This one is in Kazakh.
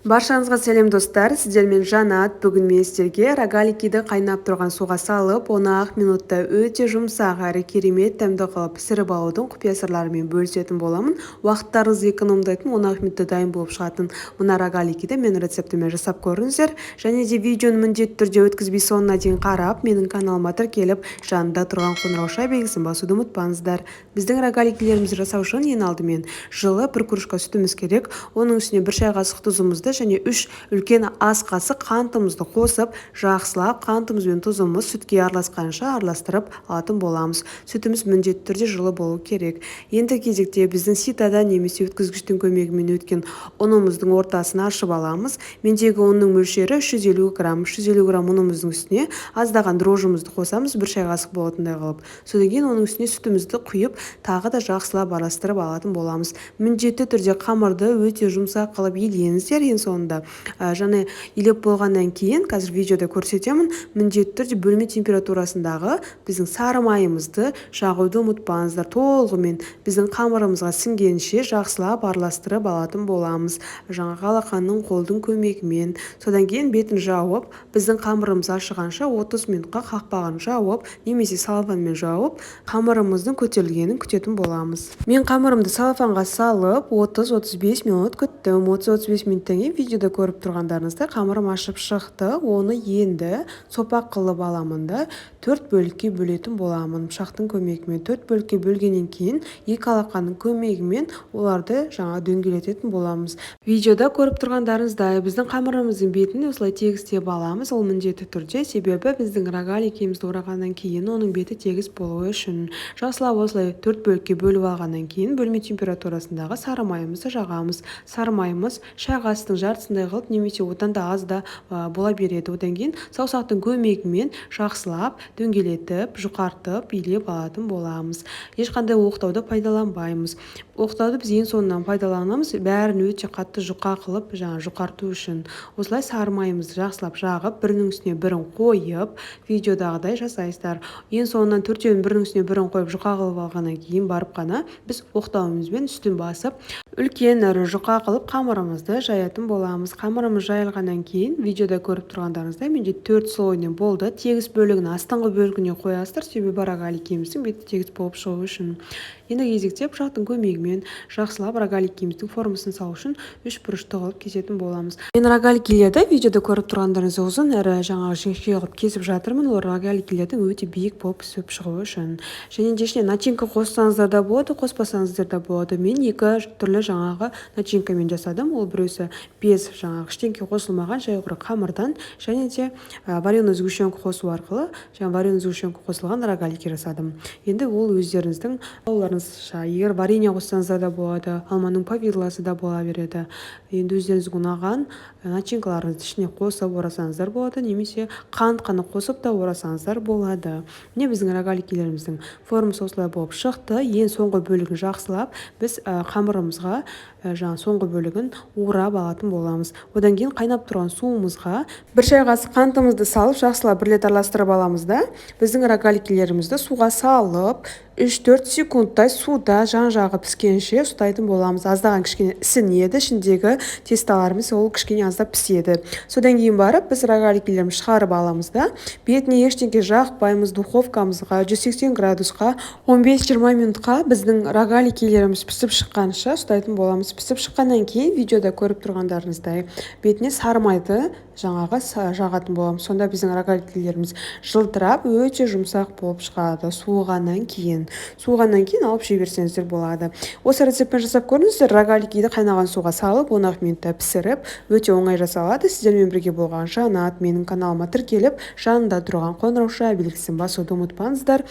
Баршаңызға сәлем достар, сіздермен Жанат. Бүгін мен сіздерге рогаликиді қайнап тұрған суға салып, 10 минутта өте жұмсақ әрі керемет тәмді қылып пісіріп алудың құпия сырларымен бөлісетін боламын. Уақыттарыңызды экономдайтын 10 минутта дайын болып шығатын мына рогаликиді менің рецептіме жасап көріңіздер. Және де видеоны міндетті түрде өткізбей соңына дейін қарап, менің каналыма тіркеліп, жанында тұрған қоңырау белгісін басуды ұмытпаңыздар. Біздің рогаликилерімізді жасау үшін ең алдымен жылы 1 кружка сүтіміз керек. Оның үстіне 1 шай қасық тұзымызды және 3 үлкен ас қасық қантымызды қосып, жақсылап қантымыз бен тұзымыз сүтке араласқанша араластырып алатын боламыз. Сүтіміз міндетті түрде жылы болу керек. Енді кезекте біздің ситадан немесе өткізгіштің көмегімен өткен ұнымыздың ортасын ашып аламыз. Мендегі ұнның мөлшері 350 грамм. 350 грамм ұнымыздың үстіне аздаған дрожжымызды қосамыз, 1 шай қасық болатындай қылып. Содан кейін оның үстіне сүтімізді құйып, тағы да жақсылап араластырып алатын боламыз. Міндетті түрде қамырды өте жұмсақ қылып илеңіздер. Ең соңында және илеп болғаннан кейін, қазір видеода көрсетемін, міндетті түрде бөлме температурасындағы біздің сары майымызды жағуды ұмытпаңыздар. Толығымен біздің қамырымызға сіңгенше жақсылап араластырып алатын боламыз. Жаңағы алақанның қолдың көмегімен. Содан кейін бетін жауып, біздің қамырымыз ашығанша 30 минутқа қақпағын жауып, немесе салфанмен жауып, қамырымыздың көтерілгенін күтетін боламыз. Мен қамырымды салфанға салып 30-35 минут күттім. 30-35 минуттан кейін видеода көріп тұрғандарыңызда қамырым ашып шықты. Оны енді сопақ қылып аламын да 4 бөлікке бөлетін боламын. Пышақтың көмегімен 4 бөлікке бөлгеннен кейін екі алақанның көмегімен оларды жаңа дөңгелететін боламыз. Видеода көріп тұрғандарыңыздай біздің қамырымыздың бетін осылай тегістеп аламыз. Ол міндетті түрде, себебі біздің рогаликімізді орағаннан кейін оның беті тегіс болуы үшін. Жақсылап осылай 4 бөлікке бөліп алғаннан кейін бөлме температурасындағы сары майымызды жағамыз. Сары майымыз шай қасықтың жартысындай қылып, немесе одан да аз да бола береді. Одан кейін саусақтың көмегімен жақсылап дөңгелетіп, жұқартып, илеп алатын боламыз. Ешқандай оқтауды пайдаланбаймыз. Оқтауды біз ең соңынан пайдаланамыз, бәрін өте қатты жұқа қылып, жұқарту үшін. Осылай сары майымызды жақсылап жағып, бірінің үстіне бірін қойып, видеодағыдай жасайсыздар. Ең соңынан төртеуін бірінің үстіне бірін қойып, жұқа қылып алғаннан кейін барып қана біз оқтауымызбен үстін басып, үлкен әрі жұқа қылып қамырымызды жаятын боламыз. Қамырымыз жайылғаннан кейін видеода көріп тұрғандарыңызда менде 4 слойный болды. Тегіс бөлігін астыңғы бөлігіне қоясыздар, себебі рогаликіміздің беті тегіс болып шығу үшін. Енді кезекте пышақтың көмегімен жақсылап рогаликіміздің формасын салу үшін 3 бұрышты қылып кесетін боламыз. Мен рогаликилерді видеода көріп тұрғандарыңыз ұзын әрі жаңағы жіңішке қылып кесіп жатырмын. Ол рогаликилердің өте биік болып пісіп шығуы үшін. Және де ішіне начинка қоссаңыздар да болады, қоспасаңыздар да болады. Мен екі түрлі жаңағы начинкамен жасадым. Ол біреусі без жаңағы ештеңке қосылмаған жай құр қамырдан, және де вареный сгущенка қосу арқылы вареный сгущенка қосылған рогалики жасадым. Енді ол өздеріңіздің оларыңызша, егер варенье қоссаңыздар да болады, алманың повидласы да бола береді. Енді өздеріңізге ұнаған начинкаларыңызды ішіне қосып орасаңыздар болады, немесе қант қана қосып та орасаңыздар болады. Міне біздің рогаликилеріміздің формасы осылай болып шықты. Ең соңғы бөлігін жақсылап біз қамырымызға соңғы бөлігін орап алатын боламыз. Одан кейін қайнап тұрған суымызға 1 шай қасық қантымызды салып, жақсылап бірлет араластырып аламыз да, біздің рогаликилерімізді суға салып 3-4 секундтай суда жан-жағы піскенше ұстайтын боламыз. Аздаған кішкене ісінеді, ішіндегі тесталарымыз ол кішкене аздап піседі. Содан кейін барып біз рогаликилерімізді шығарып аламыз да, бетіне ештеңке жақпаймыз. Духовкамызға 180 градусқа 15-20 минутқа біздің рогаликилеріміз пісіп шыққанша ұстайтын боламыз. Пісіп шыққаннан кейін видеода көріп тұрғандарыңыздай бетіне сары майды жаңағы жағатын боламыз. Сонда біздің рогаликилеріміз жылтырап, өте жұмсақ болып шығады. Суығаннан кейін алып жіберсеңіздер болады. Осы рецептпен жасап көріңіздер. Рогаликиді қайнаған суға салып 10 минутта пісіріп, өте оңай жасалады. Сіздермен бірге болған Жанат. Менің каналыма тіркеліп, жанында тұрған қоңырау белгісін басуды ұмытпаңыздар.